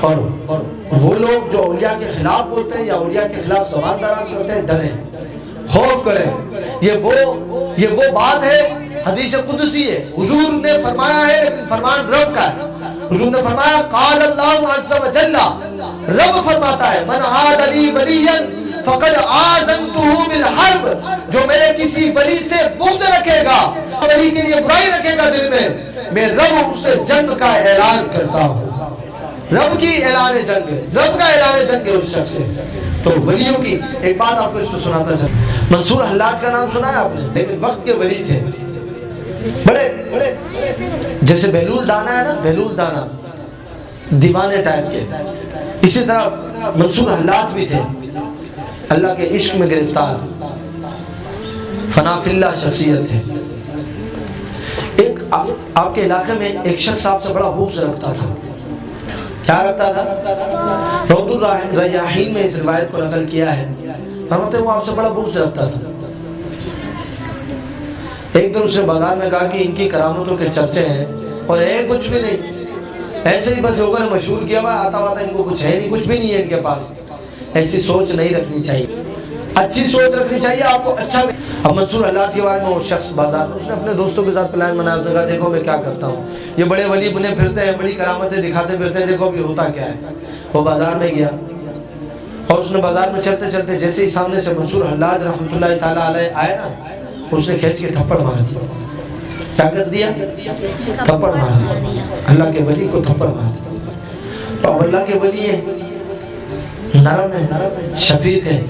اور وہ لوگ جو اولیاء کے خلاف بولتے ہیں یا اولیاء کے خلاف زبان دراز کرتے ہیں، ڈریں، خوف کریں۔ یہ وہ بات ہے، حدیث قدسی ہے، حضور نے فرمایا ہے لیکن فرمان رب کا ہے۔ حضور نے فرمایا قال اللہ عز و جل، رب فرماتا ہے من عاد لی ولیا فقد آذنتہ بالحرب، جو میرے کسی ولی سے بغض رکھے گا، ولی کے لیے برائی رکھے گا دل میں رب اس سے جنگ کا اعلان کرتا ہوں۔ رب کی اعلان جنگ ہے، رب کا اعلان جنگ ہے اس شخص سے۔ تو ولیوں کی ایک بات آپ کو اس میں سناتا چلوں۔ منصور حلاج کا نام سنا ہے آپ نے، لیکن وقت کے ولی تھے بڑے، جیسے بہلول دانا ہے نا، بہلول دانا دیوانے ٹائپ کے، اسی طرح منصور حلاج بھی تھے، اللہ کے عشق میں گرفتار، فنا فی اللہ شخصیت ہے۔ ایک آپ کے علاقے میں ایک شخص آپ سے بڑا بغض رکھتا تھا، کیا رکھتا تھا؟ روض الریاحین میں اس روایت کو نقل کیا ہے، فرماتے ہیں وہ آپ سے بڑا بغض رکھتا تھا۔ ایک دن اس نے بازار میں کہا کہ ان کی کرامتوں کے چرچے ہیں اور ہے کچھ بھی نہیں، ایسے ہی بس لوگوں نے مشہور کیا ہوا، آتا واتا ان کو کچھ ہے نہیں، کچھ بھی نہیں ہے ان کے پاس۔ ایسی سوچ نہیں رکھنی چاہیے، اچھی سوچ رکھنی چاہیے آپ کو، اچھا۔ اب منصور حلاج کے بارے میں وہ شخص بازار میں، اس نے اپنے دوستوں کے ساتھ پلان بنایا، اس نے کہا دیکھو میں کیا کرتا ہوں، یہ بڑے ولی بنے پھرتے ہیں، بڑی کرامتیں دکھاتے پھرتے ہیں، دیکھو اب یہ ہوتا کیا ہے۔ وہ بازار میں گیا اور اس نے بازار میں چلتے چلتے جیسے ہی سامنے سے منصور حلاج رحمۃ اللہ تعالیٰ علیہ آئے نا، اس نے کھینچ کے تھپڑ مار دیا۔ کیا کر دیا؟ تھپڑ مار دیا، اللہ کے ولی کو تھپڑ مار دیا۔ تو اب اللہ کے ولی ہے، نرم ہے، شفیق ہے،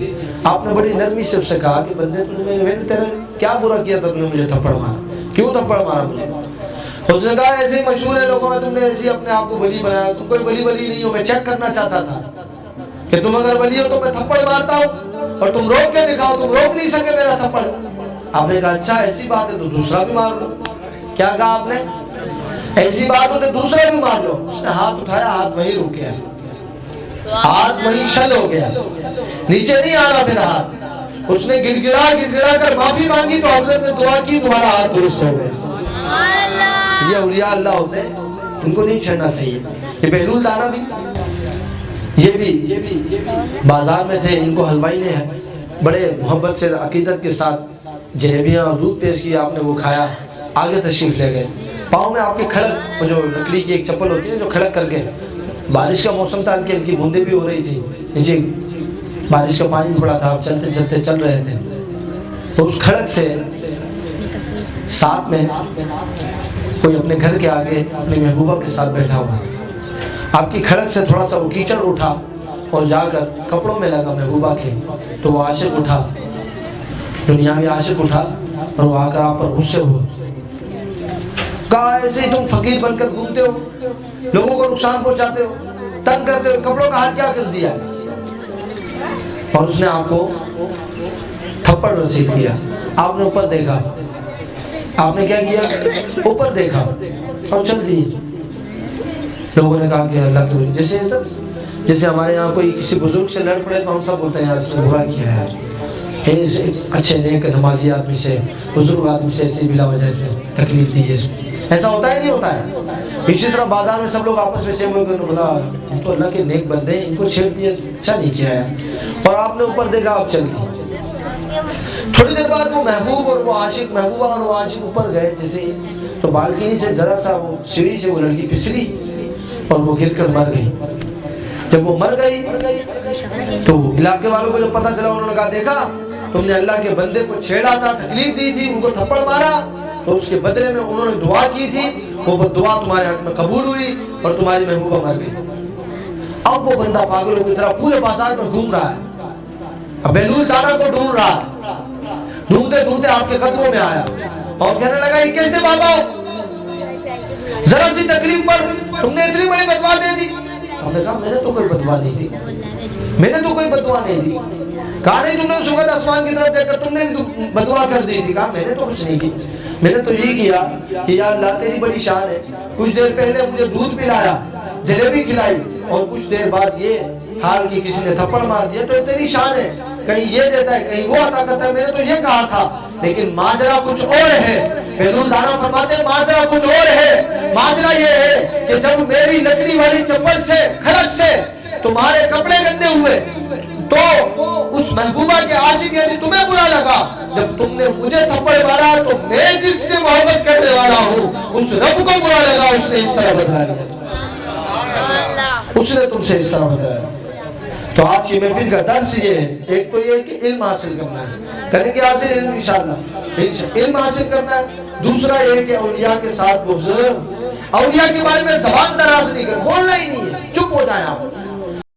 آپ نے بڑی نرمی سے اس سے کہا کہ بندے میں نے تیرے کیا برا کیا تھا، تم نے مجھے تھپڑ مارا، کیوں تھپڑ مارا مجھے؟ اس نے کہا ایسے ہی مشہور ہے لوگوں میں، تم نے ایسے ہی اپنے آپ کو ولی بنایا، تم کوئی ولی نہیں ہو، میں چیک کرنا چاہتا تھا کہ تم اگر ولی ہو تو میں تھپڑ مارتا ہوں اور تم روک کے دکھاؤ، تم روک نہیں سکے میرا تھپڑ۔ آپ نے کہا اچھا ایسی بات ہے تو دوسرا بھی مار لو۔ کیا کہا آپ نے؟ ایسی بات ہو تو دوسرا بھی مار لو۔ اس نے ہاتھ اٹھایا، ہاتھ وہیں رک گیا، ہاتھ وہیں شل ہو گیا، نیچے نہیں آ رہا پھر ہاتھ۔ اس نے گر گڑا کر معافی مانگی تو حضرت نے دعا کی، تمہارا ہاتھ درست ہو گیا۔ یہ اولیاء اللہ ہوتے ہیں، ان کو نہیں چھڑنا چاہیے۔ یہ بہلول دانا بھی، یہ بھی بازار میں تھے، ان کو حلوائی نے بڑے محبت سے عقیدت کے ساتھ جلیبیاں اور دودھ پیش کیا، آپ نے وہ کھایا، آگے تشریف لے گئے۔ پاؤں میں آپ کے کھڑک، وہ جو لکڑی کی ایک چپل ہوتی ہے جو کھڑک کر کے، بارش کا موسم تھا، ہلکی ہلکی بوندیں بھی ہو رہی تھی، نیچے بارش کا پانی بھی پڑا تھا، آپ چلتے چلتے چل رہے تھے، تو اس کھڑک سے ساتھ میں کوئی اپنے گھر کے آگے اپنی محبوبہ کے ساتھ بیٹھا ہوا تھا۔ آپ کی کھڑک سے تھوڑا سا وہ کیچڑ اٹھا اور جا کر کپڑوں میں لگا محبوبہ کے، تو وہ عاشق اٹھا، دنیاوی عاشق اٹھا اور وہ آ کر آپ پر غصے ہوا، کہا ایسے ہی تم فقیر بن کر گھومتے ہو، لوگوں کو نقصان پہنچاتے ہو، تنگ کرتے ہو، کپڑوں کا حال کیا کر دیا۔ اور اس نے آپ کو تھپڑ رسید کیا۔ آپ نے اوپر دیکھا، آپ نے کیا کیا؟ اوپر دیکھا اور چل دی۔ لوگوں نے کہا کہ اللہ کے جیسے ہمارے یہاں کوئی کسی بزرگ سے لڑ پڑے تو ہم سب بولتے ہیں یار اس نے برا کیا ہے، اچھے نیک نمازی آدمی سے، بزرگ آدمی سے ایسے بلا وجہ سے تکلیف دی ہے۔ ایسا ہوتا ہے نہیں ہوتا ہے؟ اسی طرح بازار میں سب لوگ آپس میں چیمو کر بولا ہم تو اللہ کے نیک بندے ہیں، ان کو چھیڑ دیا، اچھا نہیں کیا ہے، اور آپ نے اوپر دیکھا، آپ چل دی۔ تھوڑی دیر بعد وہ محبوب اور وہ عاشق، محبوبہ اور وہ عاشق اوپر گئے، جیسے تو بالکنی سے ذرا سا وہ سیڑھی سے وہ لڑکی پھسلی اور وہ گر کر مر گئی۔ جب وہ مر گئی تو علاقے والوں کو جب پتہ چلا، انہوں نے کہا دیکھا تم نے اللہ کے بندے کو چھیڑا تھا، تکلیف دی تھی، ان کو تھپڑ مارا، تو اس کے بدلے میں انہوں نے دعا کی تھی، وہ دعا تمہارے حق میں قبول ہوئی اور تمہاری محبوبہ مر گئی۔ اب وہ بندہ پاگلوں کی طرح پورے بازار میں گھوم رہا ہے، اب بہلول دانا کو ڈھونڈ رہا ہے، ڈھونڈتے ڈھونڈتے آپ کے قدموں میں آیا اور کہنے لگا یہ کیسے بابا، ذرا سی تکلیف پر تم نے اتنی بڑی بدوا دے دی۔ ہم نے کہا میں نے تو کوئی بدوا نہیں دی، میں نے تو کوئی بدوا نہیں دی۔ کہا نہیں تم نے اس وقت آسمان کی طرف دیکھ کر تم نے بدوا کر دی تھی۔ کہا میں نے تو کچھ نہیں کی، میں نے تو یہ کیا کہ یا اللہ تیری بڑی شان ہے، کچھ دیر پہلے مجھے دودھ پلایا، جلیبی کھلائی، اور کچھ دیر بعد یہ حال کی کسی نے تھپڑ مار دیا، تو تیری شان ہے، کہیں یہ دیتا ہے، کہیں وہ عطا کرتا ہے، میں نے تو یہ کہا تھا، لیکن ماجرا کچھ اور ہے۔ بیرون دانا فرماتے ہیں ماجرا کچھ اور ہے، ماجرا یہ ہے کہ جب میری لکڑی والی چپل سے، کھڑک سے تمہارے کپڑے گندے ہوئے تو اس محبوبہ کے عاشق یعنی تمہیں برا لگا، جب تم نے مجھے تھپڑ مارا تو میں جس سے محبت کرنے والا ہوں اس رب کو برا لگا، اس نے اس طرح بدلا لیا، اس نے تم سے اس طرح بدلا لیا۔ تو آج کی محفل کا درس یہ ہے، ایک تو یہ کہ علم حاصل کرنا ہے، کریں گے حاصل علم انشاءاللہ، علم حاصل کرنا ہے۔ دوسرا یہ کہ اولیاء کے ساتھ بغض، اولیاء کے بارے میں زبان دراز نہیں کر، بولنا ہی نہیں ہے، چپ ہو جائیں آپ۔